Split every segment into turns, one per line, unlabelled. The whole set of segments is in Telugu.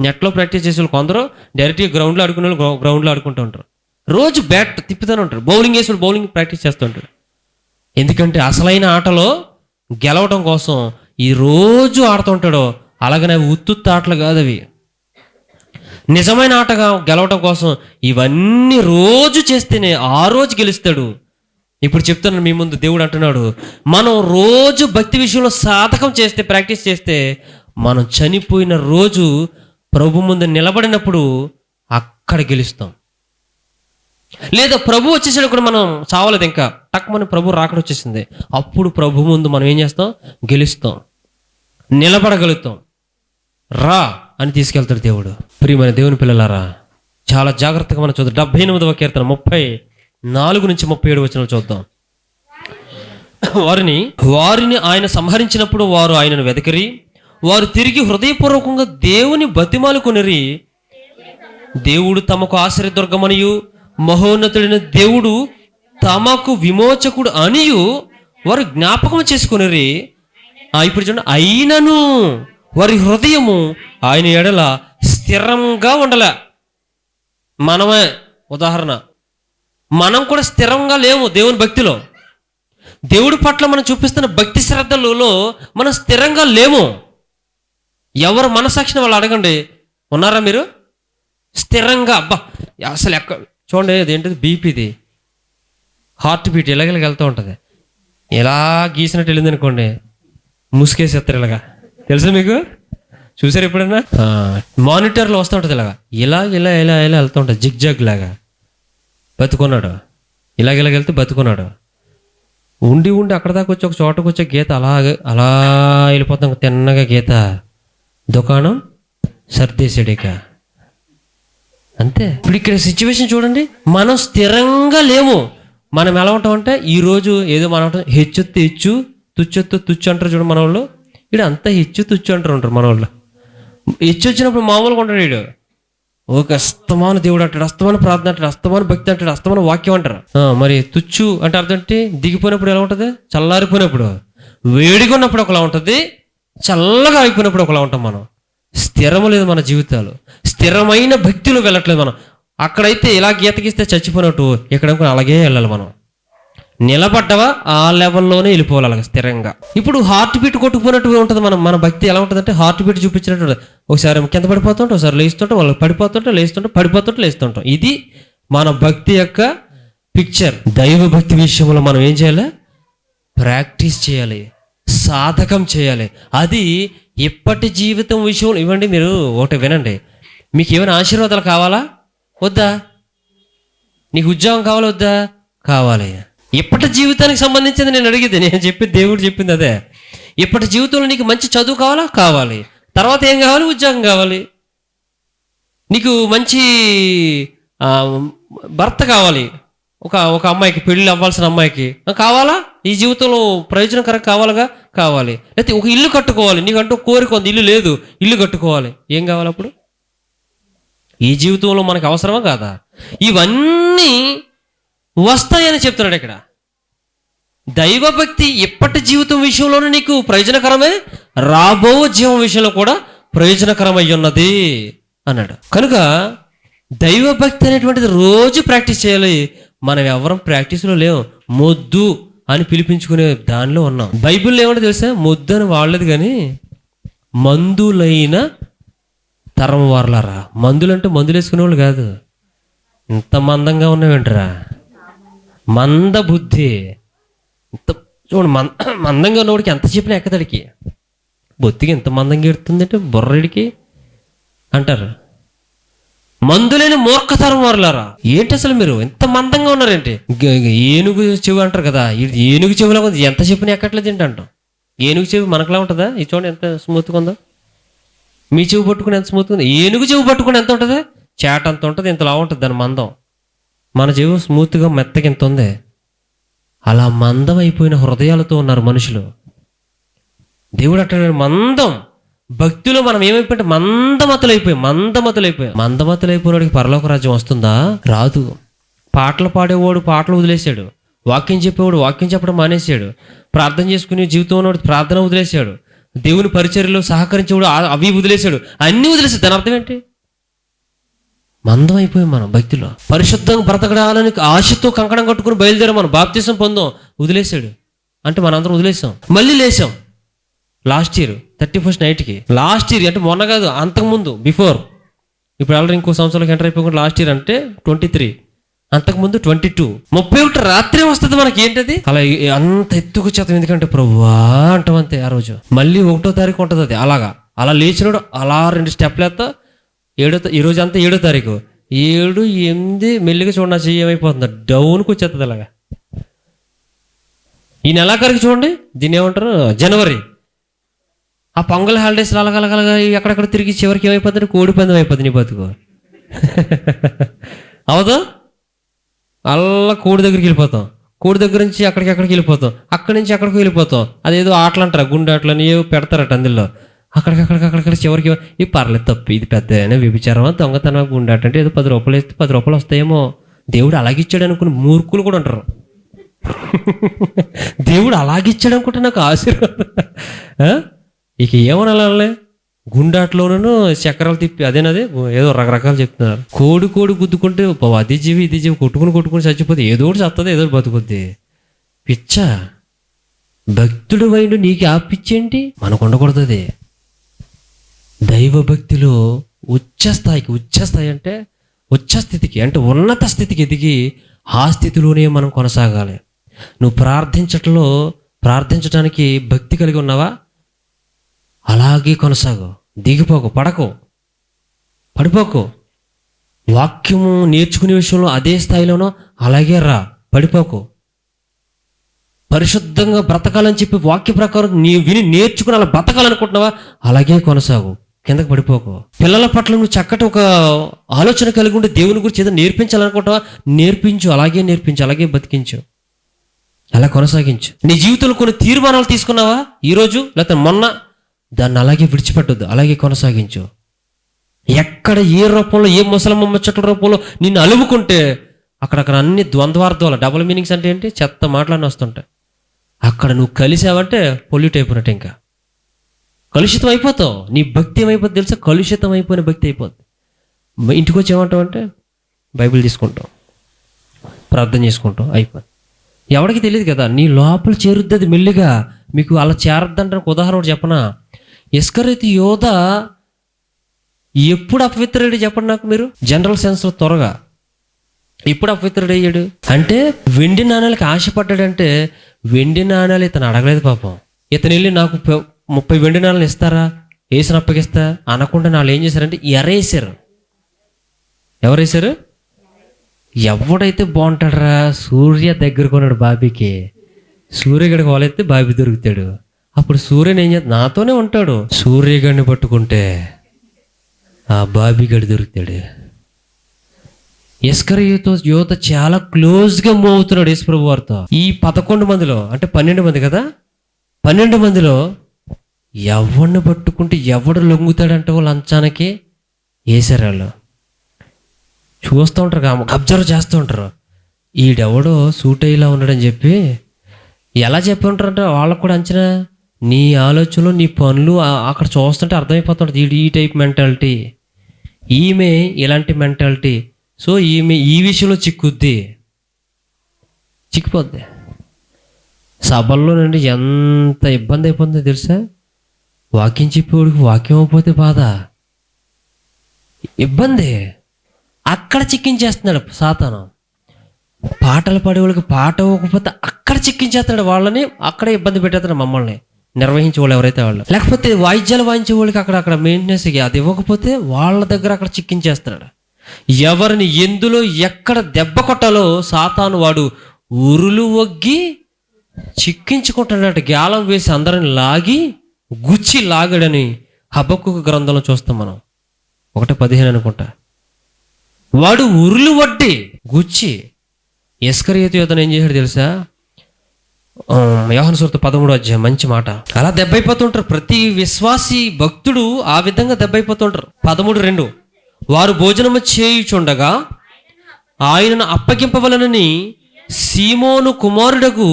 నెట్లో ప్రాక్టీస్ చేసే వాళ్ళు కొందరు డైరెక్ట్గా గ్రౌండ్లో ఆడుకునే వాళ్ళు గ్రౌండ్లో ఆడుకుంటూ ఉంటారు. రోజు బ్యాట్ తిప్పుతూనే ఉంటారు. బౌలింగ్ వేసి బౌలింగ్ ప్రాక్టీస్ చేస్తూ ఉంటారు. ఎందుకంటే అసలైన ఆటలో గెలవడం కోసం ఈ రోజు ఆడుతూ ఉంటాడో. అలాగనే అవి ఉత్తుత్త ఆటలు కాదు, అవి నిజమైన ఆటగా గెలవడం కోసం ఇవన్నీ రోజు చేస్తేనే ఆ రోజు గెలుస్తాడు. ఇప్పుడు చెప్తున్నాను మీ ముందు, దేవుడు అంటున్నాడు, మనం రోజు భక్తి విషయంలో సాధకం చేస్తే, ప్రాక్టీస్ చేస్తే, మనం చనిపోయిన రోజు ప్రభు ముందు నిలబడినప్పుడు అక్కడ గెలుస్తాం. లేదా ప్రభు వచ్చేసాడు కూడా మనం చావలేదు, ఇంకా టక్మని ప్రభు రాకడ వచ్చేసింది, అప్పుడు ప్రభు ముందు మనం ఏం చేస్తాం? గెలుస్తాం, నిలబడగలుగుతాం. రా అని తీసుకెళ్తాడు దేవుడు. ప్రియమైన దేవుని పిల్లలారా, చాలా జాగ్రత్తగా మనం చూద్దాం. 78వ కీర్తన 34 నుంచి 37 వచనాలు చూద్దాం. వారిని ఆయన సంహరించినప్పుడు వారు ఆయనను వెదకరి, వారు తిరిగి హృదయపూర్వకంగా దేవుని బతిమాలుకొనిరి. దేవుడు తమకు ఆశ్రయదుర్గమనియు మహోన్నతుడైన దేవుడు తమకు విమోచకుడు అనియు వారు జ్ఞాపకం చేసుకునిరి. ఇప్పుడు చూడండి, అయినను వారి హృదయము ఆయన ఎడల స్థిరంగా ఉండలే. మనమే ఉదాహరణ, మనం కూడా స్థిరంగా లేము దేవుని భక్తిలో. దేవుడి పట్ల మనం చూపిస్తున్న భక్తి శ్రద్ధలలో మనం స్థిరంగా లేము. ఎవరు మనసాక్షిని వాళ్ళు అడగండి, ఉన్నారా మీరు స్థిరంగా? అబ్బా అసలు చూడండి, అదేంటిది బీపీది హార్ట్ బీట్ ఇలాగ వెళ్తూ ఉంటుంది. ఇలా గీసినట్టు వెళ్ళింది అనుకోండి, ముసుకేసేస్తారు ఇలాగా. తెలుసా మీకు? చూసారు ఎప్పుడైనా? మానిటర్లో వస్తూ ఉంటుంది ఇలాగా, ఇలా ఇలా ఇలా ఇలా వెళ్తూ ఉంటుంది, జిగ్ జగ్ లాగా. బతుకున్నాడు, ఇలాగ వెళ్తే బతుకున్నాడు. ఉండి అక్కడ దాకా వచ్చి ఒక చోటకు వచ్చే గీత అలా వెళ్ళిపోతాం, తిన్నగా గీత. దుకాణం సర్దేశాడిక అంతే. ఇప్పుడు ఇక్కడ సిచ్యువేషన్ చూడండి, మనం స్థిరంగా లేము. మనం ఎలా ఉంటామంటే, ఈరోజు ఏదో మనం హెచ్చొత్తు హెచ్చు, తుచ్చొత్తు తుచ్చు అంటారు చూడండి మన వాళ్ళు. వీడు అంతా హెచ్చు తుచ్చు అంటారు మన వాళ్ళు. హెచ్చు వచ్చినప్పుడు మామూలుగా ఉంటాడు వీడు. ఒక అస్తమాన దేవుడు అంటాడు, అస్తమాన ప్రార్థన అంటాడు, అస్తమాన భక్తి అంటాడు, అస్తమాన వాక్యం అంటారు. మరి తుచ్చు అంటే అర్థం ఏంటి? దిగిపోయినప్పుడు ఎలా ఉంటుంది? చల్లారిపోయినప్పుడు. వేడిగా ఉన్నప్పుడు ఒకలా ఉంటుంది, చల్లగా అయిపోయినప్పుడు ఒకలా ఉంటాం మనం. స్థిరము లేదు మన జీవితాలు, స్థిరమైన భక్తిలో వెళ్ళట్లేదు మనం. అక్కడైతే ఇలా గీత గీస్తే చచ్చిపోయినట్టు, ఇక్కడ అలాగే వెళ్ళాలి మనం. నిలబడ్డవా ఆ లెవెల్లోనే వెళ్ళిపోవాలి అలాగ స్థిరంగా. ఇప్పుడు హార్ట్ బీట్ కొట్టుకుపోయినట్టు ఉంటుంది మన భక్తి. ఎలా ఉంటుందంటే హార్ట్ బీట్ చూపించినట్టు, ఒకసారి కింద పడిపోతుంటాం, ఒకసారి లేస్తుంటాం, వాళ్ళు పడిపోతుంటాం, లేస్తుంటాం. ఇది మన భక్తి యొక్క పిక్చర్. దైవ భక్తి విషయంలో మనం ఏం చేయాలి? ప్రాక్టీస్ చేయాలి, సాధకం చేయాలి. అది ఇప్పటి జీవితం విషయంలో. ఇవ్వండి, మీరు ఒకటి వినండి, మీకు ఏమైనా ఆశీర్వాదాలు కావాలా వద్దా? నీకు ఉద్యోగం కావాలా వద్దా? కావాలి. ఇప్పటి జీవితానికి సంబంధించింది నేను అడిగేది, నేను చెప్పేది దేవుడు చెప్పింది అదే. ఇప్పటి జీవితంలో నీకు మంచి చదువు కావాలా? కావాలి. తర్వాత ఏం కావాలి? ఉద్యోగం కావాలి. నీకు మంచి భర్త కావాలి. ఒక అమ్మాయికి, పెళ్ళి అవ్వాల్సిన అమ్మాయికి కావాలా? ఈ జీవితంలో ప్రయోజనకరంగా కావాలి. లేకపోతే ఒక ఇల్లు కట్టుకోవాలి, నీకంటూ కోరిక ఉంది, ఇల్లు లేదు, ఇల్లు కట్టుకోవాలి. ఏం కావాలి అప్పుడు? ఈ జీవితంలో మనకు అవసరమా కాదా? ఇవన్నీ వస్తాయని చెప్తున్నాడు ఇక్కడ. దైవభక్తి ఇప్పటి జీవితం విషయంలోనే నీకు ప్రయోజనకరమే, రాబో జీవం విషయంలో కూడా ప్రయోజనకరమై ఉన్నది అన్నాడు. కనుక దైవభక్తి అనేటువంటిది రోజు ప్రాక్టీస్ చేయాలి. మనం ఎవరం ప్రాక్టీస్లో లేవు, మొద్దు అని పిలిపించుకునే దానిలో ఉన్నాం. బైబిల్లో ఏమంటే తెలుసా? మొద్దు అని వాడలేదు, కానీ మందులైన తరం వారలారా. మందులంటే మందులు వేసుకునే వాళ్ళు కాదు. ఇంత మందంగా ఉన్నావేంటరా, మంద బుద్ధి. ఇంత చూడు, మందంగా ఉన్నవాడికి ఎంత చెప్పినా ఎక్కదడికి. బొత్తికి ఇంత మందంగా ఎడుతుందంటే బుర్రడికి అంటారు. మందులేని మూర్ఖతరం వారులారా. ఏంటి అసలు మీరు ఎంత మందంగా ఉన్నారేంటి? ఏనుగు చెవి అంటారు కదా, ఏనుగు చెవిలా ఉంది, ఎంత చెప్పినా ఎక్కట్లేదు ఏంటి అంటాం. ఏనుగు చెవి మనకులా ఉంటుందా? ఈ చూడండి ఎంత స్మూత్గా ఉందో. మీ చెవి పట్టుకుని ఎంత స్మూత్గా ఉంది. ఏనుగు చెవి పట్టుకుని ఎంత ఉంటుంది? చేట అంత ఉంటుంది, ఇంతలా ఉంటుంది దాని మందం. మన చెవి స్మూత్గా మెత్తగా ఎంత ఉంది. అలా మందం అయిపోయిన హృదయాలతో ఉన్నారు మనుషులు. దేవుడు అట్లా మందం. భక్తిలో మనం ఏమైపోయింటే మందమతులైపోయినడికి పరలోక రాజ్యం వస్తుందా? రాదు. పాటలు పాడేవాడు పాటలు వదిలేశాడు, వాక్యం చెప్పేవాడు వాక్యం చెప్పడం మానేశాడు, ప్రార్థన చేసుకునే జీవితం ఉన్నవాడు ప్రార్థన వదిలేశాడు, దేవుని పరిచర్యలో సహకరించేవాడు, అవి వదిలేశాడు, అన్నీ వదిలేసాడు. దాని అర్థం ఏంటి? మందం అయిపోయాం మనం భక్తిలో. పరిశుద్ధంగా బ్రతకడాలని ఆశతో కంకణం కట్టుకుని బయలుదేరాం, మనం బాప్తిసం పొందాం, వదిలేశాడు. అంటే మనందరం వదిలేసాం, మళ్ళీ లేసాం. లాస్ట్ ఇయర్ 31st నైట్కి, లాస్ట్ ఇయర్ అంటే మొన్న కాదు, అంతకుముందు బిఫోర్. ఇప్పుడు ఆల్రెడీ ఇంకో సంవత్సరాలకు ఎంటర్ అయిపోకుండా లాస్ట్ ఇయర్ అంటే 23, అంతకుముందు 22, 31 రాత్రి వస్తుంది మనకి. ఏంటది? అలా అంత ఎత్తుకు చేతం, ఎందుకంటే ప్రభువా అంటాం అంతే. ఆ రోజు మళ్ళీ 1వ తారీఖు ఉంటుంది అది. అలా లేచినాడు, అలా 2 స్టెప్లు ఎత్తా. ఈరోజు అంతా 7వ తారీఖు, 7, 8 మెల్లిగా చూడండి, నా చెయ్యి ఏమైపోతుంది, డౌన్కి వచ్చేస్తుంది అలాగా. ఈ నెలాఖరికి చూడండి, దీన్ని ఏమంటారు, జనవరి. ఆ పొంగల్ హాలిడేస్ అలగలగలగా ఎక్కడెక్కడ తిరిగి చివరికి ఏమైపోతుంది, కోడి పందెం అయిపోతుంది నీ బతుకు. అవదు, అలా కోడి దగ్గరికి వెళ్ళిపోతాం, కోడి దగ్గర నుంచి అక్కడికి వెళ్ళిపోతాం, అక్కడి నుంచి అక్కడికి వెళ్ళిపోతాం. అదేదో ఆటలు అంటారా, గుండె ఆటలని ఏవో పెడతారట అందులో. అక్కడికి చివరికి ఈ పర్లేదు, తప్పు, ఇది పెద్ద వ్యభిచారమా, దొంగతనం, గుండె ఆట అంటే ఏదో 10 రూపాయలు వేస్తే 10 రూపాయలు వస్తాయేమో, దేవుడు అలాగిచ్చాడు అనుకుని మూర్ఖులు కూడా ఉంటారు. దేవుడు అలాగిచ్చాడు అనుకుంటే నాకు ఆశీర్వాదం. ఇక ఏమనాలే, గుండాట్లోనూ చక్రాలు తిప్పి అదేనది ఏదో రకరకాలు చెప్తున్నారు. కోడి గుద్దుకుంటే అది జీవి ఇది జీవి కొట్టుకుని చచ్చిపోతే ఏదో ఒకటి చస్తుంది, ఏదో ఒకటి బతుకుద్ది. పిచ్చ భక్తుడు వైండు నీకు ఆ పిచ్చేంటి? మనకు ఉండకూడదు అది. దైవ భక్తిలో ఉచ్చస్థాయి అంటే ఉచ్చస్థితికి, అంటే ఉన్నత స్థితికి ఎదిగి ఆ స్థితిలోనే మనం కొనసాగాలి. నువ్వు ప్రార్థించడానికి భక్తి కలిగి ఉన్నావా? అలాగే కొనసాగు, దిగిపోకు, పడిపోకు. వాక్యము నేర్చుకునే విషయంలో అదే స్థాయిలోనో అలాగే రా, పడిపోకు. పరిశుద్ధంగా బ్రతకాలని చెప్పి వాక్య ప్రకారం నీ విని నేర్చుకుని అలా బ్రతకాలనుకుంటున్నావా? అలాగే కొనసాగు, కిందకు పడిపోకు. పిల్లల పట్ల నువ్వు చక్కటి ఒక ఆలోచన కలిగి ఉండి దేవుని గురించి ఏదో నేర్పించాలనుకుంటావా? నేర్పించు, అలాగే బతికించు, అలా కొనసాగించు. నీ జీవితంలో కొన్ని తీర్మానాలు తీసుకున్నావా ఈరోజు లేకపోతే మొన్న, దాన్ని అలాగే విడిచిపెట్టొద్దు, అలాగే కొనసాగించు. ఎక్కడ ఏ రూపంలో, ఏ ముసలమ్మ ముచ్చట్ల రూపంలో నిన్ను అలుముకుంటే అక్కడక్కడ అన్ని ద్వంద్వార్థాలు, డబుల్ మీనింగ్స్ అంటే ఏంటి, చెత్త మాటలన్నీ వస్తుంటాయి. అక్కడ నువ్వు కలిసావంటే పొల్యూట్ అయిపోయినట్టు, ఇంకా కలుషితం అయిపోతావు. నీ భక్తి ఏమైపోతుంది తెలుసా? కలుషితం అయిపోయిన భక్తి అయిపోద్ది. ఇంటికి వచ్చి ఏమంటావు అంటే బైబిల్ తీసుకుంటాం, ప్రార్థన చేసుకుంటాం, అయిపోద్ది. ఎవరికి తెలియదు కదా, నీ లోపల చేరుద్ది అది మెల్లిగా. మీకు అలా చేరద్దంటే ఉదాహరణ ఒకటి చెప్పనా? ఇస్కరియోతు యోధ ఎప్పుడు అపవిత్రుడు చెప్పండి నాకు మీరు, జనరల్ సెన్స్లో త్వరగా. ఎప్పుడు అపవిత్రుడు అయ్యాడు అంటే, వెండి నాణ్యాలకి ఆశపడ్డాడంటే, వెండి నాణ్యాలు ఇతను అడగలేదు పాపం. ఇతను వెళ్ళి నాకు 30 వెండి నాణ్యాలు ఇస్తారా, వేసిన అప్పగిస్తా అనకుండా వాళ్ళు ఏం చేశారంటే ఎరేసారు. ఎవరేసారు? ఎవడైతే బాగుంటాడరా, సూర్య దగ్గర కొన్నాడు బాబీకి, సూర్యగడికి వాళ్ళైతే బాబీ దొరుకుతాడు. అప్పుడు సూర్యుని ఏం చేస్తా, నాతోనే ఉంటాడు, సూర్యగడిని పట్టుకుంటే ఆ బాబీగడి దొరుకుతాడు. ఇస్కరియోతు యోధ చాలా క్లోజ్గా మూవ్ అవుతున్నాడు యేసుప్రభు వారితో. ఈ 11 మందిలో అంటే 12 మంది కదా, 12 మందిలో ఎవరిని పట్టుకుంటే ఎవడు లొంగుతాడంటే వాళ్ళు లంచానికి వేసారు. వాళ్ళు చూస్తూ ఉంటారు, అబ్జర్వ్ చేస్తూ ఉంటారు, ఈడెవడో సూట్ అయ్యేలా ఉన్నాడని చెప్పి. ఎలా చెప్పి ఉంటారంటే వాళ్ళకు కూడా అంచనా, నీ ఆలోచనలు నీ పనులు అక్కడ చూస్తుంటే అర్థమైపోతుంటుంది. ఈ టైప్ మెంటాలిటీ, ఈమె ఇలాంటి మెంటాలిటీ, సో ఈమె ఈ విషయంలో చిక్కిపోద్ది. సభల్లో నుండి ఎంత ఇబ్బంది అయిపోతుందో తెలుసా? వాక్యం చెప్పేవాడికి వాక్యం అయిపోతే బాధ, ఇబ్బంది. అక్కడ చిక్కించేస్తున్నాడు సాతాను. పాటలు పాడేవాళ్ళకి పాట ఇవ్వకపోతే అక్కడ చిక్కించేస్తాడు వాళ్ళని, అక్కడే ఇబ్బంది పెట్టేస్తాడు మమ్మల్ని నిర్వహించే వాళ్ళు ఎవరైతే వాళ్ళు. లేకపోతే వాయిద్యాలు వాయించే వాళ్ళకి అక్కడ మెయింటెనెన్స్కి అది ఇవ్వకపోతే వాళ్ళ దగ్గర అక్కడ చిక్కించేస్తున్నాడు. ఎవరిని ఎందులో ఎక్కడ దెబ్బ కొట్టాలో సాతాను వాడు ఉరులు ఒగ్గి చిక్కించుకుంటున్నట్టు గ్యాలం వేసి అందరిని లాగి గుచ్చి లాగడని హబక్కూకు గ్రంథంలో చూస్తాం మనం, 1:15 అనుకుంటా. వాడు ఉరులు వడ్డి గుచ్చి ఇస్కరియోతు యోధను ఏం చేశాడు తెలుసా? యోహాను సువార్త 13వ మంచి మాట. అలా దెబ్బైపోతుంటారు ప్రతి విశ్వాసి భక్తుడు, ఆ విధంగా దెబ్బైపోతుంటారు. 13:2 వారు భోజనము చేయుచుండగా ఆయనను అప్పగింపవలనని సీమోను కుమారుడకు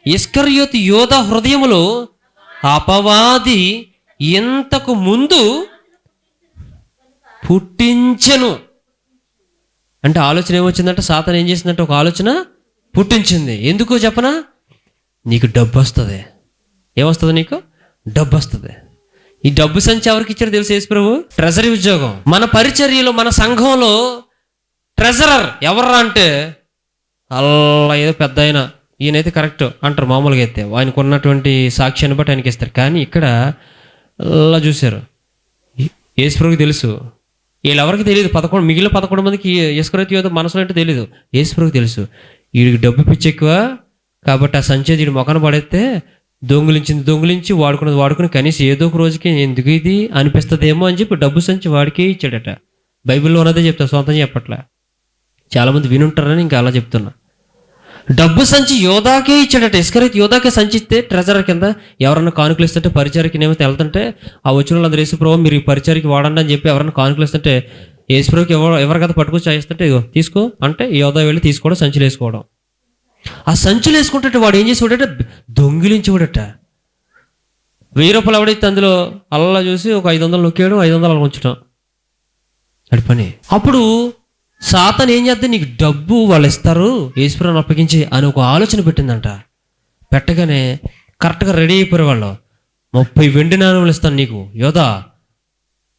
ఇస్కరియోతు యోధ హృదయములో అపవాది ఇంతకు ముందు పుట్టించెను. అంటే ఆలోచన ఏమొచ్చిందంటే, సాతాను ఏం చేసిందంటే ఒక ఆలోచన పుట్టించింది. ఎందుకో చెప్పనా? నీకు డబ్బు వస్తుంది. ఏమొస్తుంది? నీకు డబ్బు వస్తుంది. ఈ డబ్బు సంచి ఎవరికి ఇచ్చారు తెలుసు? యేసు ప్రభు. ట్రెజరీ ఉద్యోగం. మన పరిచర్యలో, మన సంఘంలో ట్రెజరర్ ఎవర్రా అంటే, అలా ఏదో పెద్ద ఆయన, ఈయనైతే కరెక్ట్ అంటారు మామూలుగా అయితే, ఆయనకు ఉన్నటువంటి సాక్ష్యాన్ని బట్టి ఆయనకి ఇస్తారు. కానీ ఇక్కడ అలా చూశారు, యేసు ప్రభుకి తెలుసు. వీళ్ళెవరికి తెలియదు. మిగిలిన 11 మందికి ఇస్కరియోతు యోధ మనసులో అంటే తెలియదు. యేసు ప్రభుకి తెలుసు, వీడికి డబ్బు పిచ్చి ఎక్కువ కాబట్టి ఆ సంచేది వీడి మొఖాన పడేస్తే దొంగిలించి వాడుకుని కనీసం ఏదో ఒక రోజుకి ఎందుకు ఇది అనిపిస్తుందేమో అని చెప్పి డబ్బు సంచి వాడికే ఇచ్చాడట. బైబిల్లో ఉన్నదే చెప్తా, సొంతం చెప్పట్లే. చాలామంది వినుంటారని ఇంకా అలా చెప్తున్నా. డబ్బు సంచి యోధాకే ఇచ్చాడట. ఇస్కరియోతు యోధాకే సంచి ఇస్తే ట్రెజరర్ కింద ఎవరన్నా కానుకలు ఇస్తుంటే, పరిచర్కి ఏమైతే వెళ్తుంటే ఆ వచ్చిన వాళ్ళందరూ యేసు ప్రభు మీరు ఈ పరిచర్కి వాడండి అని చెప్పి ఎవరన్నా కానుకలు ఇస్తుంటే, యేసు ప్రభుకి ఎవరికైతే పట్టుకొచ్చి చేస్తుంటే ఇగో తీసుకో అంటే యోధా వెళ్ళి తీసుకోవడం, సంచులు వేసుకోవడం. ఆ సంచులు వేసుకుంటే వాడు ఏం చేసేవాడట? దొంగిలించేవాడట. 1000 రూపాయలు ఎవడైతే అందులో అలా చూసి ఒక 500 నొక్కేయడం, 500 అలా ఉంచడం అది పని. అప్పుడు సాతాను ఏం చేద్దాం, నీకు డబ్బు వాళ్ళు ఇస్తారు యేసుప్రభుని అప్పగించి అని ఒక ఆలోచన పెట్టిందంట. పెట్టగానే కరెక్ట్గా రెడీ అయిపోయారు వాళ్ళు. 30 వెండి నాణెములు ఇస్తాను నీకు యోధా,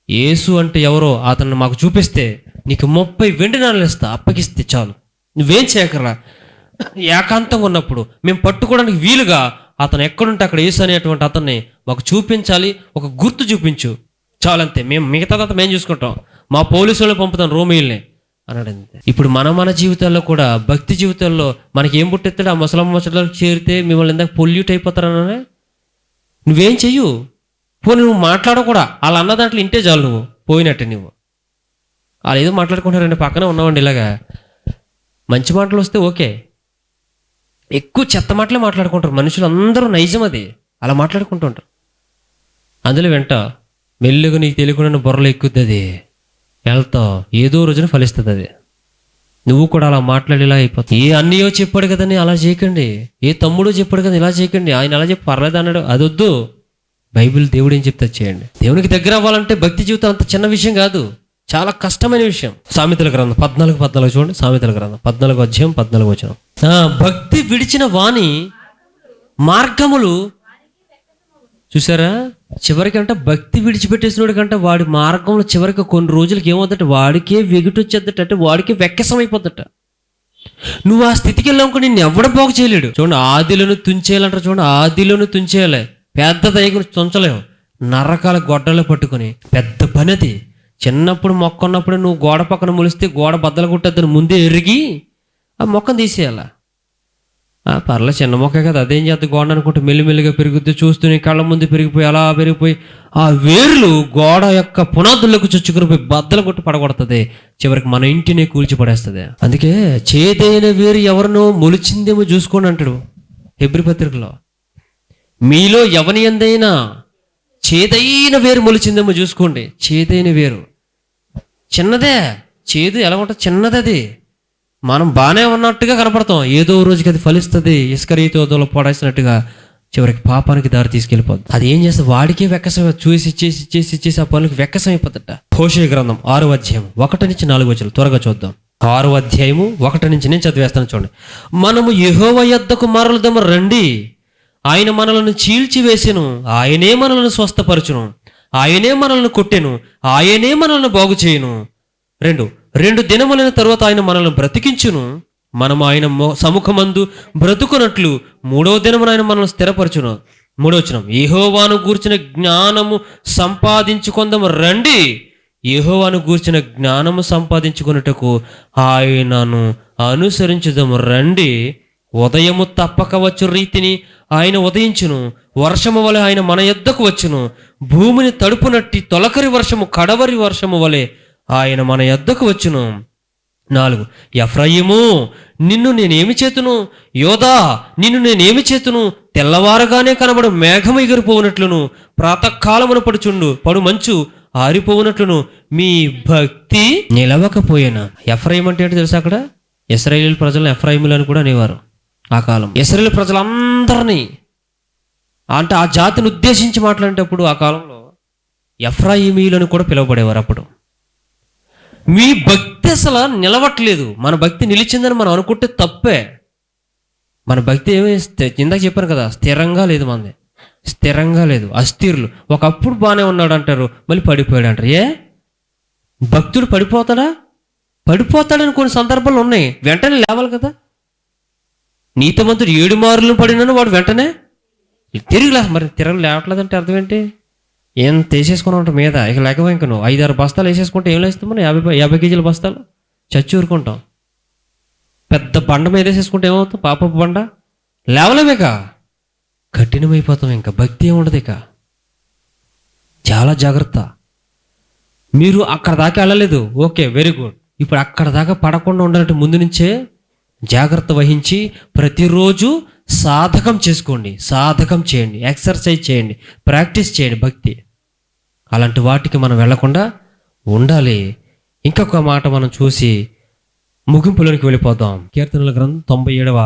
యేసు అంటే ఎవరో అతన్ని మాకు చూపిస్తే నీకు 30 వెండి నాణెలు ఇస్తా, అప్పగిస్తే చాలు, నువ్వేం చేయకరా, ఏకాంతంగా ఉన్నప్పుడు మేము పట్టుకోవడానికి వీలుగా అతను ఎక్కడుంటే అక్కడ యేసు అనేటువంటి అతన్ని మాకు చూపించాలి, ఒక గుర్తు చూపించు చాలంతే, మేము మిగతాదంతా మేము చూసుకుంటాం, మా పోలీసు వాళ్ళు పంపుతాం రోమిల్ని అన్నాడు. ఇప్పుడు మన జీవితాల్లో కూడా, భక్తి జీవితాల్లో మనకి ఏం పుట్టెత్తాడు? ఆ ముసలమ్మకి చేరితే మిమ్మల్ని ఇందాక పొల్యూట్ అయిపోతారనే నువ్వేం చెయ్యు, పోనీ నువ్వు మాట్లాడకూడా, వాళ్ళు అన్న దాంట్లో ఇంటే చాలు, నువ్వు పోయినట్టే. నువ్వు వాళ్ళు ఏదో మాట్లాడుకుంటారండి, పక్కనే ఉన్నామండి ఇలాగా, మంచి మాటలు వస్తే ఓకే, ఎక్కువ చెత్త మాటలే మాట్లాడుకుంటారు మనుషులు అందరూ. నైజం అది, అలా మాట్లాడుకుంటూ ఉంటారు. అందులో వెంట మెల్లుగా నీకు తెలియకుండా బుర్రలు ఎక్కుద్ది, అది వెళ్తావు, ఏదో రోజున ఫలిస్తుంది అది. నువ్వు కూడా అలా మాట్లాడేలా అయిపోతుంది. ఏ అన్నయ్యో చెప్పాడు కదని అలా చేయకండి, ఏ తమ్ముడో చెప్పాడు కదా ఇలా చేయకండి, ఆయన అలా చెప్పి పర్లేదు అన్నాడు అది వద్దు. బైబిల్ దేవుడు ఏం చెప్తే చేయండి. దేవునికి దగ్గర అవ్వాలంటే భక్తి జీవితం అంత చిన్న విషయం కాదు, చాలా కష్టమైన విషయం. సామెతల గ్రంథం 14 చూడండి. సామెతల గ్రంథం 14వ అధ్యాయం 14వ వచనం. భక్తి విడిచిన వాని మార్గములు చూసారా, చివరికి అంట భక్తి విడిచిపెట్టేసినోడి కంటే వాడి మార్గంలో చివరికి కొన్ని రోజులకి ఏమవుతుందంటే వాడికే వెగుటి వచ్చేద్దట, అంటే వాడికి వెక్కసం అయిపోద్దట. నువ్వు ఆ స్థితికి వెళ్ళాక నిన్ను ఎవడ బాగు చేయలేడు. చూడండి, ఆదిలను తుంచేయాలంటారు. చూడండి, ఆదిలను తుంచేయాలి, పెద్ద దయగుని తుంచలేము. నరకాల గొడ్డలు పట్టుకొని పెద్ద పని అది. చిన్నప్పుడు మొక్క ఉన్నప్పుడు నువ్వు గోడ పక్కన మొలిస్తే గోడ బద్దలు కొట్టద్దని ముందే ఎరిగి ఆ మొక్కను తీసేయాల. పర్లేదు చిన్న మొక్క కదా, అదేం చేద్దాం గోడ అనుకుంటే మెల్లిమెల్లిగా పెరుగుద్ది, చూస్తూ నీ కళ్ళ ముందు పెరిగిపోయి అలా పెరిగిపోయి ఆ వేర్లు గోడ యొక్క పునాదులకు చొచ్చుకుని పోయి బద్దలు కొట్టి పడగొడుతుంది, చివరికి మన ఇంటిని కూల్చి పడేస్తుంది. అందుకే చేదైన వేరు ఎవరినో మొలిచిందేమో చూసుకోండి అంటాడు హెబ్రీ పత్రికలో. మీలో ఎవని ఎందైనా చేదైన వేరు మొలిచిందేమో చూసుకోండి. చేదైన వేరు చిన్నదే, చేదు ఎలా ఉంటుంది, చిన్నది. అది మనం బాగానే ఉన్నట్టుగా కనపడతాం, ఏదో రోజుకి అది ఫలిస్తుంది, ఇస్కరియోతు యోధలో పడేసినట్టుగా చివరికి పాపానికి దారి తీసుకెళ్ళిపోద్ది. అది ఏం చేస్తుంది, వాడికే వెక్కసం చేసి ఆ పనులకి వెక్కసం అయిపోద్దట. హోషేయ గ్రంథం 6వ అధ్యాయం 1-4 వచనాలు త్వరగా చూద్దాం. 6వ అధ్యాయము 1 నుంచి నేను చదివేస్తాను చూడండి. మనము యెహోవా యొద్దకు మరలుదము రండి, ఆయన మనలను చీల్చివేసెను, ఆయనే మనలను స్వస్థపరచును, ఆయనే మనల్ని కొట్టెను, ఆయనే మనల్ని బాగు చేయును. 2 దినములైన తరువాత ఆయన మనల్ని బ్రతికించును, మనము ఆయన సముఖమందు బ్రతుకున్నట్లు 3వ దినమున ఆయన మనల్ని స్థిరపరచును. 3వ వచనం, యెహోవాను గూర్చిన జ్ఞానము సంపాదించుకొందము రండి, యెహోవాను గూర్చిన జ్ఞానము సంపాదించుకొనుటకు ఆయనను అనుసరించుదము రండి. ఉదయము తప్పక వచ్చు రీతిని ఆయన ఉదయించును, వర్షము వలె ఆయన మన యొద్దకు వచ్చును, భూమిని తడుపునట్టి తొలకరి వర్షము కడవరి వర్షము వలె ఆయన మన యొద్దకు వచ్చును. 4 ఎఫ్రాయిము నిన్ను నేనేమి చేతును, యోధా నిన్ను నేనేమి చేతును, తెల్లవారుగానే కనబడు మేఘము ఎగిరిపోవునట్లును, ప్రాతకాలమున పడు మంచు ఆరిపోవునట్లును మీ భక్తి నిలవకపోయినా. ఎఫ్రాయిం అంటే ఏంటో తెలుసా, అక్కడ ఇశ్రాయేలు ప్రజలను ఎఫ్రాయిములు అని కూడా అనేవారు ఆ కాలం. ఇశ్రాయేలు ప్రజలందరినీ అంటే ఆ జాతిని ఉద్దేశించి మాట్లాడేటప్పుడు ఆ కాలంలో ఎఫ్రాయిమీయులను కూడా పిలువబడేవారు. అప్పుడు మీ భక్తి అసలు నిలవట్లేదు, మన భక్తి నిలిచిందని మనం అనుకుంటే తప్పే. మన భక్తి ఇందాక చెప్పాను కదా, స్థిరంగా లేదు, మనది స్థిరంగా లేదు, అస్థిరులు. ఒకప్పుడు బాగానే ఉన్నాడు అంటారు, మళ్ళీ పడిపోయాడు అంటారు. భక్తుడు పడిపోతాడా? పడిపోతాడని కొన్ని సందర్భాలు ఉన్నాయి. వెంటనే లేవాలి కదా. నీతిమంతుడు 7 మార్లు పడినను వాడు వెంటనే తిరిగిలే. మరి లేవట్లేదంటే అర్థం ఏంటి? ఎంత వేసేసుకుని ఉంటాం మీద, ఇక లేకపోతే ఇంక నువ్వు 5-6 బస్తాలు వేసేసుకుంటే ఏం లేస్తాం? మనం 50 కేజీల బస్తాలు చచ్చి ఊరుకుంటాం. పెద్ద బండ మీద వేసేసుకుంటే ఏమవుతాం? పాపపు బండ లేవలేమిక, కఠినమైపోతాం. ఇంకా భక్తి ఏముండదు. ఇక చాలా జాగ్రత్త. మీరు అక్కడ దాకా వెళ్ళలేదు, ఓకే, వెరీ గుడ్. ఇప్పుడు అక్కడ దాకా పడకుండా ఉండాలంటే ముందు నుంచే జాగ్రత్త వహించి ప్రతిరోజు సాధకం చేసుకోండి, సాధకం చేయండి, ఎక్సర్సైజ్ చేయండి, ప్రాక్టీస్ చేయండి భక్తి. అలాంటి వాటికి మనం వెళ్లకుండా ఉండాలి. ఇంకొక మాట మనం చూసి ముగింపులోనికి వెళ్ళిపోదాం. కీర్తనల గ్రంథం 97వ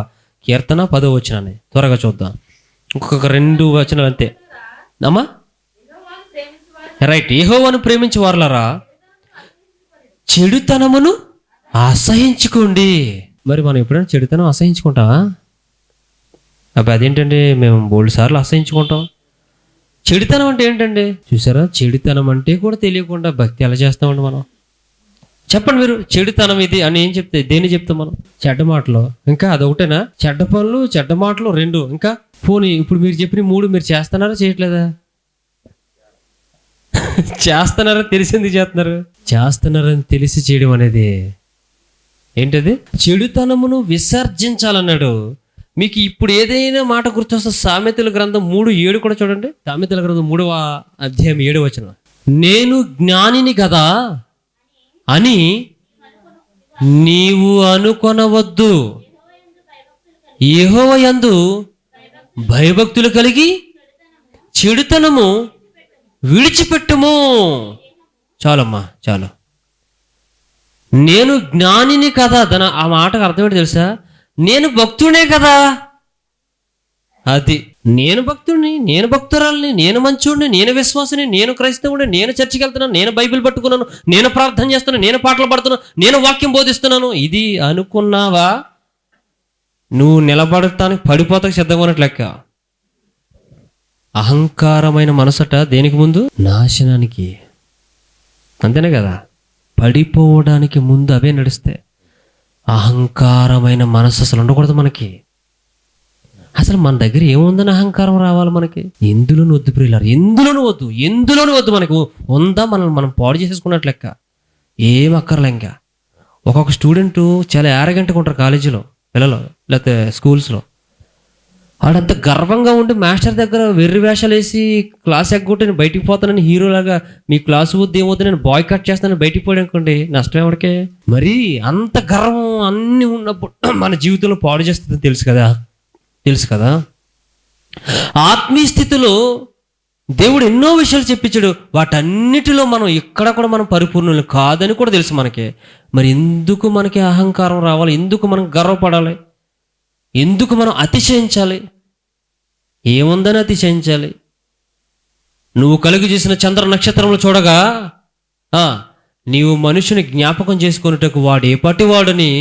కీర్తన 10వ వచనాన్ని త్వరగా చూద్దాం. ఇంకొక 2 వచనాలు అంతే అమ్మా. రైట్. యెహోవాను ప్రేమించే వారలారా చెడుతనమును అసహించుకోండి. మరి మనం ఎప్పుడైనా చెడుతనం అసహించుకుంటావా? అబ్బా అదేంటండి, మేము బోల్డ్ సార్లు అసహించుకుంటాం. చెడుతనం అంటే ఏంటండి? చూసారా, చెడుతనం అంటే కూడా తెలియకుండా భక్తి ఎలా చేస్తామండి మనం? చెప్పండి మీరు, చెడుతనం ఇది అని ఏం చెప్తే దేన్ని చెప్తాం మనం? చెడ్డ మాటలు. ఇంకా అదొకటేనా? చెడ్డ పనులు, చెడ్డ మాటలు 2. ఇంకా పోనీ ఇప్పుడు మీరు చెప్పిన 3 మీరు చేస్తున్నారా చేయట్లేదా? చేస్తున్నారా తెలిసింది చేస్తున్నారు? చేస్తున్నారని తెలిసి చేయడం అనేది ఏంటది? చెడుతనమును విసర్జించాలన్నాడు. మీకు ఇప్పుడు ఏదైనా మాట గుర్తొస్తే సామెతల గ్రంథం 3:7 కూడా చూడండి. సామెతల గ్రంథం 3వ అధ్యాయం 7వ వచనం. నేను జ్ఞానిని కదా అని నీవు అనుకొనవద్దు, యెహోవా యందు భయభక్తులు కలిగి చెడుతనము విడిచిపెట్టుము. చాలమ్మా, చాలు. నేను జ్ఞానిని కదా, ఆ మాటకు అర్థం ఏంటి తెలుసా? నేను భక్తుడే కదా. అది నేను భక్తుడిని, నేను భక్తురాలని, నేను మంచోడిని, నేను విశ్వాసిని, నేను క్రైస్తవుడిని, నేను చర్చికి వెళ్తున్నాను, నేను బైబిల్ పట్టుకున్నాను, నేను ప్రార్థన చేస్తున్నాను, నేను పాటలు పాడుతున్నాను, నేను వాక్యం బోధిస్తున్నాను. ఇది అనుకున్నావా నువ్వు నిలబడటానికి పడిపోతానికి సిద్ధంగా ఉన్నట్లు లెక్క. అహంకారమైన మనసట దేనికి ముందు? నాశనానికి. అంతేనే కదా, పడిపోవడానికి ముందు అవే నడిస్తే. అహంకారమైన మనసు అసలు ఉండకూడదు మనకి. అసలు మన దగ్గర ఏముందని అహంకారం రావాలి మనకి? ఎందులోనూ వద్దు ప్రియులారు, ఎందులోనూ వద్దు. మనకు ఉందా మనం పాడు చేసేసుకున్నట్లు లెక్క. ఏం అక్కర్లే. ఇంకా ఒక్కొక్క స్టూడెంట్ చాలా యారగెంట్గా ఉంటారు కాలేజీలో, పిల్లలు లేకపోతే స్కూల్స్లో. వాడంత గర్వంగా ఉండి మాస్టర్ దగ్గర వెర్రి వేషాలు వేసి క్లాస్ ఎగ్గొట్టి నేను బయటికి పోతానని హీరోలాగా మీ క్లాసు వద్దు ఏమొద్దు నేను బాయ్ కట్ చేస్తానని బయటికి పోయాడు అనుకోండి, నష్టం ఎవరికే? మరి అంత గర్వం అన్నీ ఉన్నప్పుడు మన జీవితంలో పాడు చేస్తుందని తెలుసు కదా. ఆత్మీయ స్థితిలో దేవుడు ఎన్నో విషయాలు చెప్పించాడు. వాటన్నిటిలో మనం ఎక్కడ కూడా మనం పరిపూర్ణులు కాదని కూడా తెలుసు మనకి. మరి ఎందుకు మనకి అహంకారం రావాలి? ఎందుకు మనం గర్వపడాలి? ఎందుకు మనం అతిశయించాలి? ఏముందని అతిశయించాలి? నువ్వు కలుగు చేసిన చంద్ర నక్షత్రములు చూడగా నీవు మనుషుని జ్ఞాపకం చేసుకున్నట్టుకు వాడు ఏ పాటి వాడని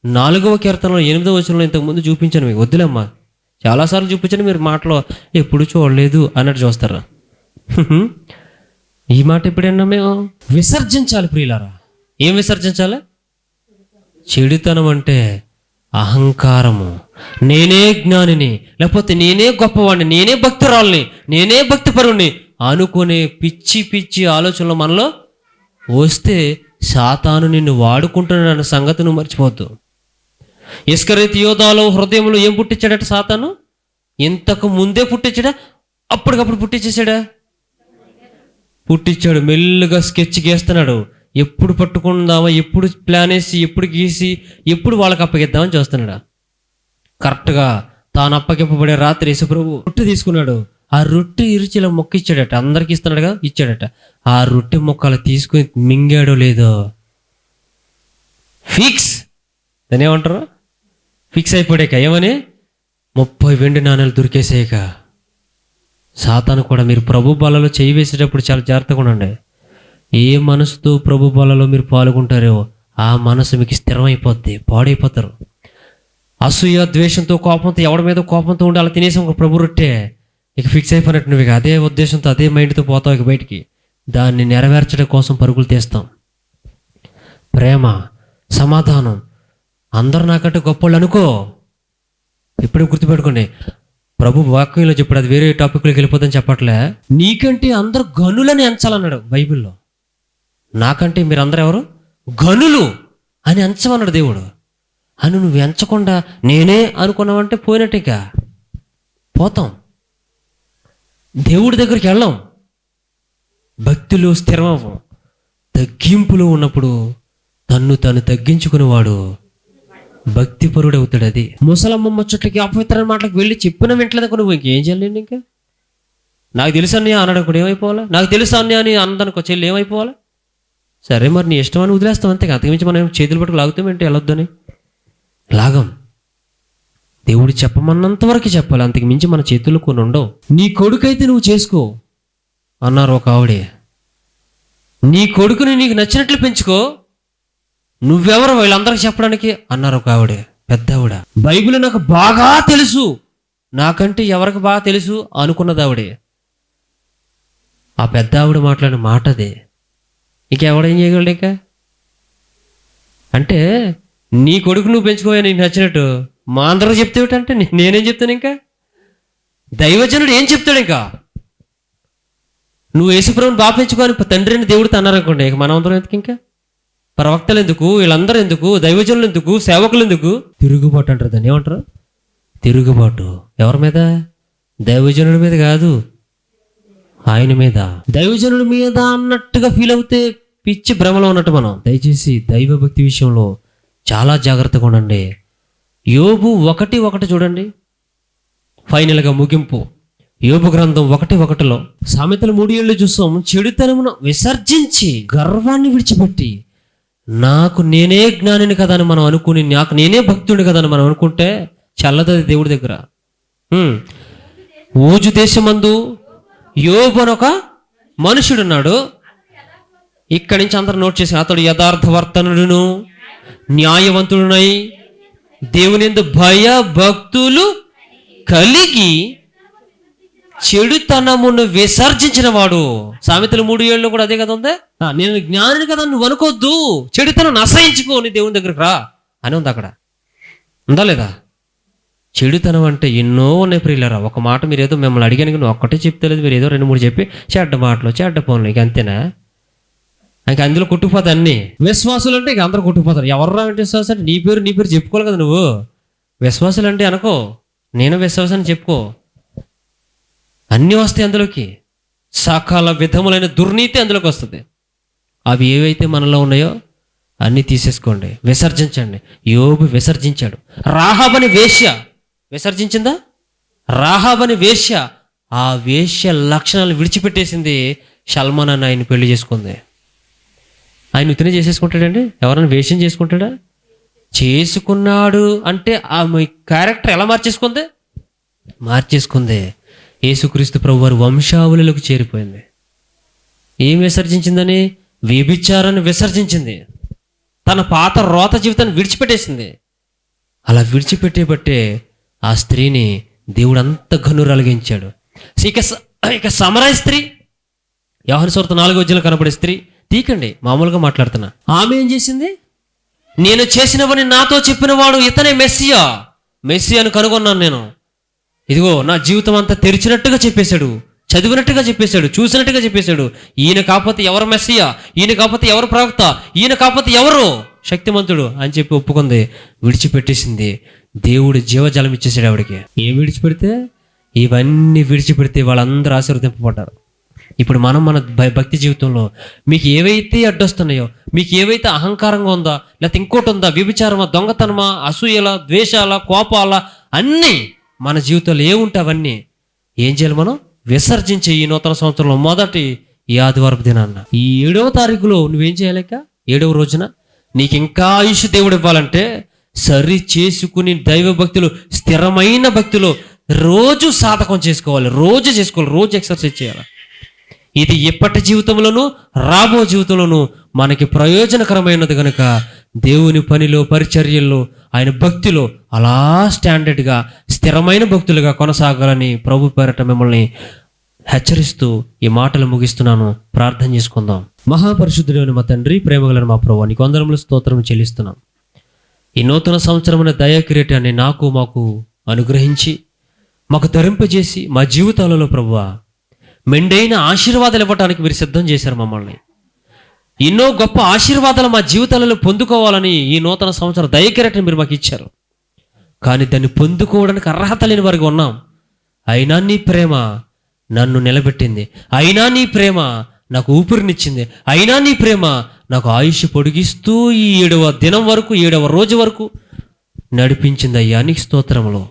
4వ కీర్తనలో 8వ వచనంలో ఇంతకుముందు చూపించాను మీకు. వద్దులేమ్మా, చాలాసార్లు చూపించాను, మీరు మాటలో ఎప్పుడు చూడలేదు అన్నట్టు చూస్తారా? ఈ మాట ఎప్పుడైనా మేము విసర్జించాలి ప్రియులారా. ఏం విసర్జించాలి? చెడుతనం అంటే అహంకారము. నేనే జ్ఞానిని, లేకపోతే నేనే గొప్పవాడిని, నేనే భక్తురాల్ని, నేనే భక్తిపరుణ్ణి అనుకునే పిచ్చి ఆలోచనలు మనలో వస్తే సాతాను నిన్ను వాడుకుంటున్న సంగతి నువ్వు మర్చిపోవద్దు. ఇస్కరియోతు యోధాలో హృదయంలో ఏం పుట్టించాడట సాతాను? ఇంతకు ముందే పుట్టించాడా? అప్పటికప్పుడు పుట్టించాడు. మెల్లుగా స్కెచ్ గీస్తున్నాడు. ఎప్పుడు పట్టుకుందామా, ఎప్పుడు ప్లాన్ వేసి, ఎప్పుడు గీసి, ఎప్పుడు వాళ్ళకి అప్పగిద్దామని చూస్తున్నాడు. కరెక్ట్గా తాను అప్పగింపబడే రాత్రి యేసుప్రభు రొట్టె తీసుకున్నాడు. ఆ రొట్టె ఇరిచి ఇలా మొక్క ఇచ్చాడట, అందరికి ఇస్తున్నాడు కదా, ఇచ్చాడట. ఆ రొట్టె మొక్కలు తీసుకుని మింగాడో లేదో ఫిక్స్. దాన్ని ఏమంటారు? ఫిక్స్ అయిపోయాక ఏమని? 30 వెండి నాణాలు దొరికేసాక సాతాను కూడా మీరు ప్రభు బలలో చేయి వేసేటప్పుడు చాలా జాగ్రత్తగా ఉండండి. ఏ మనసుతో ప్రభు బలలో మీరు పాల్గొంటారో ఆ మనసు మీకు స్థిరమైపోద్ది, పాడైపోతారు. అసూయ, ద్వేషంతో, కోపంతో, ఎవడి మీద కోపంతో ఉండి అలా తినేసి ఒక ప్రభు రొట్టె ఇక ఫిక్స్ అయిపోయినట్టు నువ్వు ఇక అదే ఉద్దేశంతో అదే మైండ్తో పోతావు ఇక బయటికి. దాన్ని నెరవేర్చడం కోసం పరుగులు తీస్తాం. ప్రేమ, సమాధానం, అందరూ నాకంటే గొప్పవాళ్ళు అనుకో. ఇప్పుడే గుర్తుపెట్టుకోండి, ప్రభు వాక్యంలో చెప్పాడు, అది వేరే టాపిక్లోకి వెళ్ళిపోతుందని చెప్పట్లే. నీకంటే అందరూ గనులని ఎంచాలన్నాడు బైబిల్లో. నాకంటే మీరు అందరూ ఎవరు గనులు అని ఎంచమన్నాడు దేవుడు. అని నువ్వు ఎంచకుండా నేనే అనుకున్నావంటే పోయినట్టుగా పోతాం, దేవుడి దగ్గరికి వెళ్ళాం. భక్తిలో స్థిరమవ్వం. తగ్గింపులో ఉన్నప్పుడు తన్ను తను తగ్గించుకునేవాడు భక్తిపరుడు అవుతాడు. అది ముసలమ్మ ముచ్చట్లకి, అపవిత్రమైన మాటలకు వెళ్ళి చెప్పిన వెంటనే నువ్వు ఇంకేం చేయలేండి. ఇంకా నాకు తెలుసు అన్నయ్య అన్నాడు అనుకోండి, ఏమైపోవాలి? నాకు తెలుసు అన్నయ్య అని అందనుకో చెల్లి, ఏమైపోవాలి? సరే మరి నీ ఇష్టం అని వదిలేస్తాం అంతే. అంతకుమించి మనం చేతులు పట్టుకు లాగుతామేంటి? వెళ్ళొద్దని లాగం. దేవుడు చెప్పమన్నంత వరకు చెప్పాలి, అంతకు మించి మన చేతుల్లో కొన్ని ఉండవు. నీ కొడుకైతే నువ్వు చేసుకో అన్నారు ఒక ఆవిడే. నీ కొడుకుని నీకు నచ్చినట్లు పెంచుకో, నువ్వెవరు వీళ్ళందరికీ చెప్పడానికి అన్నారు ఒక ఆవిడే, పెద్ద ఆవిడ. బైబిల్ నాకు బాగా తెలుసు, నాకంటే ఎవరికి బాగా తెలుసు అనుకున్నది ఆవిడే. ఆ పెద్ద ఆవిడ మాట్లాడిన మాట అదే. ఇంకెవడేం చేయగలడు? ఇంకా అంటే నీ కొడుకు నువ్వు పెంచుకోవా నీకు నచ్చినట్టు మా అందరూ చెప్తేమిటంటే నేనేం చెప్తాను? ఇంకా దైవజనుడు ఏం చెప్తాడు? ఇంకా నువ్వు యేసుప్రభుని బాగా పెంచుకోని తండ్రిని దేవుడితో అన్నారనుకోండి, ఇక మనం అందరం ఎందుకు? ఇంకా ప్రవక్తలు ఎందుకు? వీళ్ళందరూ ఎందుకు? దైవజనులు ఎందుకు? సేవకులు ఎందుకు? తిరుగుబాటు అంటారు దాన్ని. ఏమంటారు? తిరుగుబాటు. ఎవరి మీద? దైవజనుడి మీద కాదు, ఆయన మీద. దైవజనుడి మీద అన్నట్టుగా ఫీల్ అవుతే పిచ్చి భ్రమలో ఉన్నట్టు మనం. దయచేసి దైవభక్తి విషయంలో చాలా జాగ్రత్తగా ఉండండి. యోబు 1:1 చూడండి, ఫైనల్గా ముగింపు. యోబు గ్రంథం 1:1 సామెతలు 3:7 చూస్తాం. చెడుతనమును విసర్జించి గర్వాన్ని విడిచిపెట్టి నాకు నేనే జ్ఞానిని కదా అని మనం అనుకుని, నాకు నేనే భక్తుడిని కదా అని మనం అనుకుంటే చల్లదది దేవుడి దగ్గర. ఊజు దేశమందు యోబు అని ఒక మనుషుడున్నాడు. ఇక్కడి నుంచి అందరూ నోట్ చేసి, అతడు యథార్థవర్తనుడును న్యాయవంతుడునై దేవుని యందు భయ భక్తులు కలిగి చెడుతనమును విసర్జించిన వాడు. సామెతలు 3:7 కూడా అదే కదా ఉంది. నేను జ్ఞానిని కదా నువ్వు అనుకోవద్దు, చెడుతనం అసహించుకో, నీ దేవుని దగ్గరకు రా అని ఉంది అక్కడ. ఉందా లేదా? చెడుతనం అంటే ఎన్నో ఉన్నాయి ప్రియులారా. ఒక మాట మీరు ఏదో మిమ్మల్ని అడిగాను, నువ్వు ఒక్కటే చెప్తలేదు, మీరు ఏదో 2-3 చెప్పి చెడ్డ మాటలు, చెడ్డ పనులు, ఇక అంతేనా? ఇంక అందులో కొట్టుకుపోతాయి అన్ని. విశ్వాసులు అంటే ఇక అందరూ కొట్టుకుపోతారు. ఎవర్రా అంటే విశ్వాసం అంటే నీ పేరు చెప్పుకోవాలి కదా నువ్వు. విశ్వాసులు అంటే అనుకో, నేను విశ్వాసాన్ని చెప్పుకో, అన్నీ వస్తాయి అందులోకి. సకల విధములైన దుర్నీతి అందులోకి వస్తుంది. అవి ఏవైతే మనలో ఉన్నాయో అన్నీ తీసేసుకోండి, విసర్జించండి. యోబు విసర్జించాడు. రాహాబని వేశ్య విసర్జించిందా? రాహాబని వేశ్య ఆ వేశ్య లక్షణాలు విడిచిపెట్టేసింది. సల్మాన్ అని ఆయన పెళ్లి చేసుకుంది. ఆయన ఉత్తనే చేసేసుకుంటాడండి? ఎవరైనా వేషం చేసుకుంటాడా? చేసుకున్నాడు అంటే ఆమె క్యారెక్టర్ ఎలా మార్చేసుకుంది. యేసుక్రీస్తు ప్రభు వారి వంశావళిలోకి చేరిపోయింది. ఏం విసర్జించిందని? వ్యభిచారాన్ని విసర్జించింది. తన పాత రోత జీవితాన్ని విడిచిపెట్టేసింది. అలా విడిచిపెట్టేబట్టే ఆ స్త్రీని దేవుడు అంత ఘనురాలిగించాడు. ఇక సమరయ స్త్రీ, యోహాను సువార్త 4వ కనబడే స్త్రీ తీకండి, మామూలుగా మాట్లాడుతున్నా. ఆమె ఏం చేసింది? నేను చేసినవని నాతో చెప్పిన వాడు ఇతనే మెస్సియాను కనుగొన్నాను నేను. ఇదిగో నా జీవితం అంతా తెరిచినట్టుగా చెప్పేశాడు, చదివినట్టుగా చెప్పేశాడు, చూసినట్టుగా చెప్పేశాడు. ఈయన కాకపోతే ఎవరు మెస్సియా? ఈయన కాకపోతే ఎవరు ప్రవక్త? ఈయన కాకపోతే ఎవరు శక్తిమంతుడు అని చెప్పి ఒప్పుకుంది. విడిచిపెట్టేసింది. దేవుడు జీవజలం ఇచ్చేసాడు ఆవిడకి. ఏం విడిచిపెడితే? ఇవన్నీ విడిచిపెడితే వాళ్ళందరూ ఆశీర్వదింపబడ్డారు. ఇప్పుడు మనం మన భక్తి జీవితంలో మీకు ఏవైతే అడ్డొస్తున్నాయో, మీకు ఏవైతే అహంకారంగా ఉందా, లేకపోతే ఇంకోటి ఉందా, వ్యభిచారమా, దొంగతనమా, అసూయల, ద్వేషాల, కోపాల, అన్నీ మన జీవితంలో ఏముంటే అవన్నీ ఏం చేయాలి? మనం విసర్జించి ఈ నూతన సంవత్సరంలో మొదటి ఈ ఆదివారపు దినాన్న, ఈ 7వ తారీఖులో నువ్వేం చేయాలిక? 7వ రోజున నీకు ఇంకా ఆయుష్ దేవుడు ఇవ్వాలంటే సరి చేసుకుని దైవ భక్తులు, స్థిరమైన భక్తులు, రోజు సాధకం చేసుకోవాలి, రోజు చేసుకోవాలి, రోజు ఎక్సర్సైజ్ చేయాలి. ఇది ఇప్పటి జీవితంలోనూ రాబో జీవితంలోనూ మనకి ప్రయోజనకరమైనది కనుక దేవుని పనిలో, పరిచర్యల్లో, ఆయన భక్తిలో అలా స్టాండర్డ్గా స్థిరమైన భక్తులుగా కొనసాగాలని ప్రభు పేరట మిమ్మల్ని హెచ్చరిస్తూ ఈ మాటలు ముగిస్తున్నాను. ప్రార్థన చేసుకుందాం. మహాపరిశుద్ధుడైన మా తండ్రి, ప్రేమగల మా ప్రభువా, నీకు వందనములు స్తోత్రం చెల్లిస్తున్నాం. ఈ నూతన సంవత్సరమైన దయా కిరీటాన్ని మాకు అనుగ్రహించి మాకు ధరింపజేసి మా జీవితాలలో ప్రభువా మెండైన ఆశీర్వాదాలు ఇవ్వటానికి మీరు సిద్ధం చేశారు మమ్మల్ని. ఎన్నో గొప్ప ఆశీర్వాదాలు మా జీవితాలలో పొందుకోవాలని ఈ నూతన సంవత్సరం దయా కిరీటాన్ని మీరు మాకు ఇచ్చారు. కానీ దాన్ని పొందుకోవడానికి అర్హత లేని వారికి ఉన్నాం. అయినా నీ ప్రేమ నన్ను నిలబెట్టింది, అయినా నీ ప్రేమ నాకు ఊపిరినిచ్చింది, అయినా నీ ప్రేమ నాకు ఆయుష్ పొడిగిస్తూ ఈ 7వ దినం వరకు, 7వ రోజు వరకు నడిపించింది. అయ్యా నీకు స్తోత్రములు.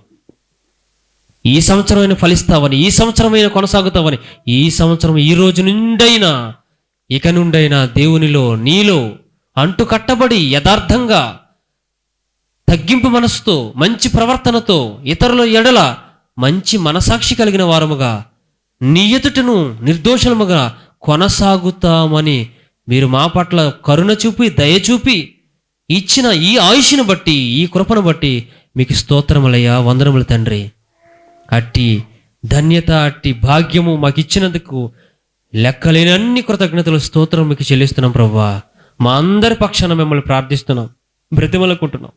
ఈ సంవత్సరమైన ఫలిస్తావని, ఈ సంవత్సరమైన కొనసాగుతావని, ఈ సంవత్సరం ఈ రోజు నుండైనా ఇక నుండైనా దేవునిలో నీలో అంటు కట్టబడి యథార్థంగా తగ్గింపు మనసుతో మంచి ప్రవర్తనతో ఇతరుల ఎడల మంచి మనసాక్షి కలిగిన వారముగా నీ ఎదుటను నిర్దోషముగా కొనసాగుతామని మీరు మా పట్ల కరుణ చూపి దయ చూపి ఇచ్చిన ఈ ఆయుష్ను బట్టి, ఈ కృపను బట్టి మీకు స్తోత్రములయ్యా, వందనములు తండ్రి. అట్టి ధన్యత, అట్టి భాగ్యము మాకు ఇచ్చినందుకు లెక్కలేని అన్ని కృతజ్ఞతలు, స్తోత్రం మీకు చెల్లిస్తున్నాం ప్రభువా. మా అందరి పక్షాన మిమ్మల్ని ప్రార్థిస్తున్నాం, బ్రతిమలుకుంటున్నాం.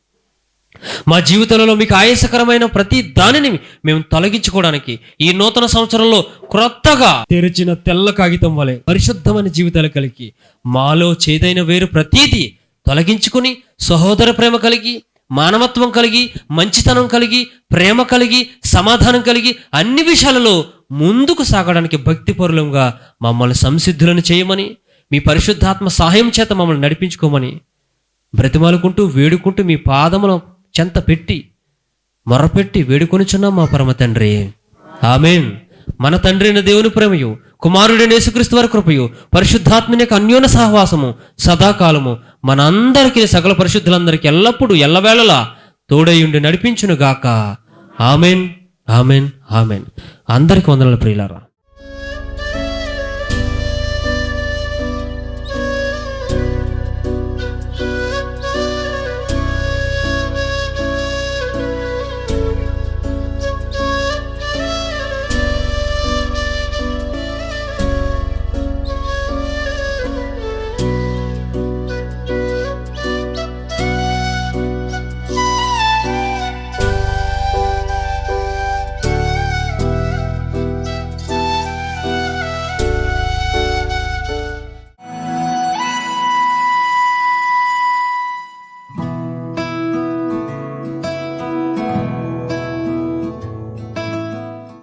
మా జీవితంలో మీకు ఆయాసకరమైన ప్రతి దానిని మేము తొలగించుకోవడానికి ఈ నూతన సంవత్సరంలో క్రొత్తగా తెరిచిన తెల్ల కాగితం వలె పరిశుద్ధమైన జీవితాలు కలిగి మాలో చేదైన వేరు ప్రతీది తొలగించుకుని సహోదర ప్రేమ కలిగి, మానవత్వం కలిగి, మంచితనం కలిగి, ప్రేమ కలిగి, సమాధానం కలిగి అన్ని విషయాలలో ముందుకు సాగడానికి భక్తిపరులంగా మమ్మల్ని సంసిద్ధులను చేయమని, మీ పరిశుద్ధాత్మ సహాయం చేత మమ్మల్ని నడిపించుకోమని బ్రతిమాలుకుంటూ వేడుకుంటూ మీ పాదముల చెంత పెట్టి మొరపెట్టి వేడుకొనిచున్నాం మా పరమ తండ్రి. ఆమేన్. మన తండ్రి అయిన దేవుని ప్రేమయు, కుమారుడైన యేసుక్రీస్తు వారి కృపయు, పరిశుద్ధాత్మని యొక్క అన్యోన్య సహవాసము సదాకాలము మనందరికీ, సకల పరిశుద్ధులందరికీ ఎల్లప్పుడూ ఎల్లవేళలా తోడయుండి నడిపించును గాక. ఆమేన్, ఆమేన్, ఆమేన్. అందరికీ వందనాలు ప్రియులారా.